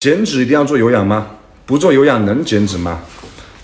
减脂一定要做有氧吗？不做有氧能减脂吗？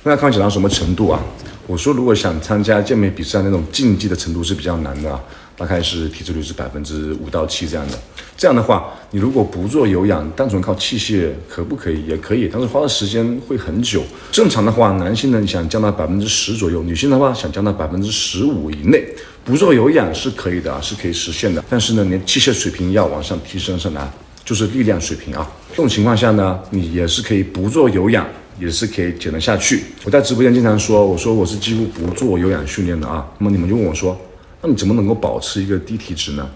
那看减到什么程度啊？我说，如果想参加健美比赛那种竞技的程度是比较难的啊，大概是体脂率是5%到7%这样的。这样的话，你如果不做有氧，单纯靠器械可不可以？也可以，但是花的时间会很久。正常的话，男性呢你想降到10%左右，女性的话想降到15%以内，不做有氧是可以的啊，是可以实现的。但是呢，你的器械水平要往上提升上来。就是力量水平啊，这种情况下呢，你也是可以不做有氧，也是可以减得下去。我在直播间经常说，我说我是几乎不做有氧训练的啊。那么你们就问我说，那你怎么能够保持一个低体脂呢？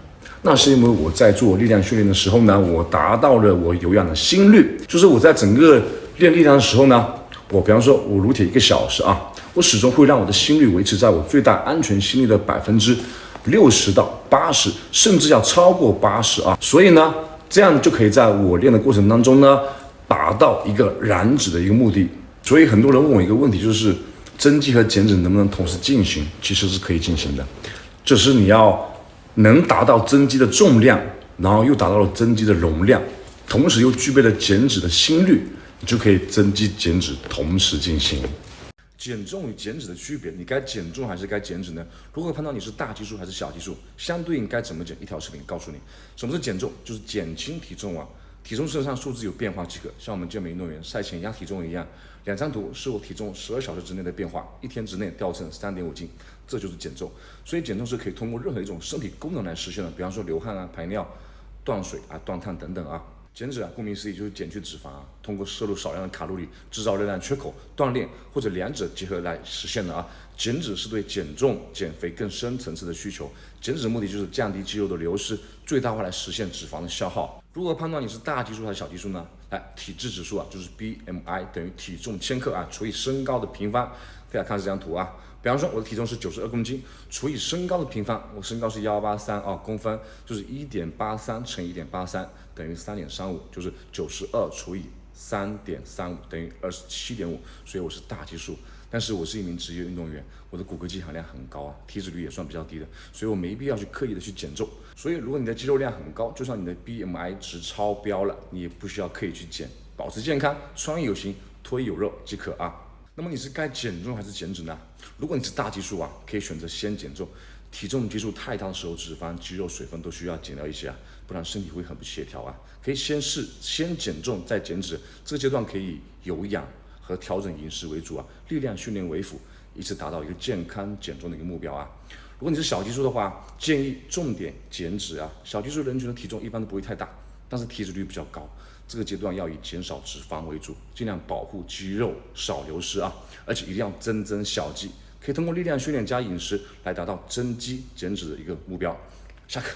那是因为我在做力量训练的时候呢，我达到了我有氧的心率，就是我在整个练力量的时候呢，我比方说我撸铁1个小时啊，我始终会让我的心率维持在我最大安全心率的60%到80%，甚至要超过80%啊。所以呢，这样就可以在我练的过程当中呢，达到一个燃脂的一个目的。所以很多人问我一个问题，就是增肌和减脂能不能同时进行？其实是可以进行的，就是你要能达到增肌的重量，然后又达到了增肌的容量，同时又具备了减脂的心率，你就可以增肌减脂同时进行。减重与减脂的区别，你该减重还是该减脂呢？如何判断你是大基数还是小基数？相对应该怎么减？一条视频告诉你。什么是减重？就是减轻体重啊。体重身上数字有变化即可，像我们健美运动员赛前压体重一样。2张图是我体重12小时之内的变化，1天之内掉秤3.5斤，这就是减重。所以减重是可以通过任何一种身体功能来实现的，比方说流汗啊、排尿、断水啊、断碳等等啊。减脂啊，顾名思义就是减去脂肪啊，通过摄入少量的卡路里，制造热量缺口，锻炼或者两者结合来实现的啊。减脂是对减重、减肥更深层次的需求，减脂的目的就是降低肌肉的流失，最大化来实现脂肪的消耗。如何判断你是大基数还是小基数呢？来，体质指数啊，就是 BMI 等于体重千克啊除以身高的平方。大家看这张图啊，比方说我的体重是92公斤，除以身高的平方，我身高是183公分，就是1.83乘以1.83等于3.35，就是92除以3.35等于27.5，所以我是大基数。但是我是一名职业运动员，我的骨骼肌含量很高啊，体脂率也算比较低的，所以我没必要去刻意的去减重。所以如果你的肌肉量很高，就算你的 BMI 值超标了，你也不需要刻意去减，保持健康，穿衣有型，脱衣有肉即可啊。那么你是该减重还是减脂呢？如果你是大基数啊，可以选择先减重。体重基数太大的时候，脂肪、肌肉、水分都需要减掉一些啊，不然身体会很不协调啊。可以先减重再减脂，这个阶段可以有氧和调整饮食为主啊，力量训练为辅，以此达到一个健康减重的一个目标啊。如果你是小基数的话，建议重点减脂啊。小基数人群的体重一般都不会太大，但是体脂率比较高，这个阶段要以减少脂肪为主，尽量保护肌肉少流失啊，而且一定要增小肌，可以通过力量训练加饮食来达到增肌减脂的一个目标。下课。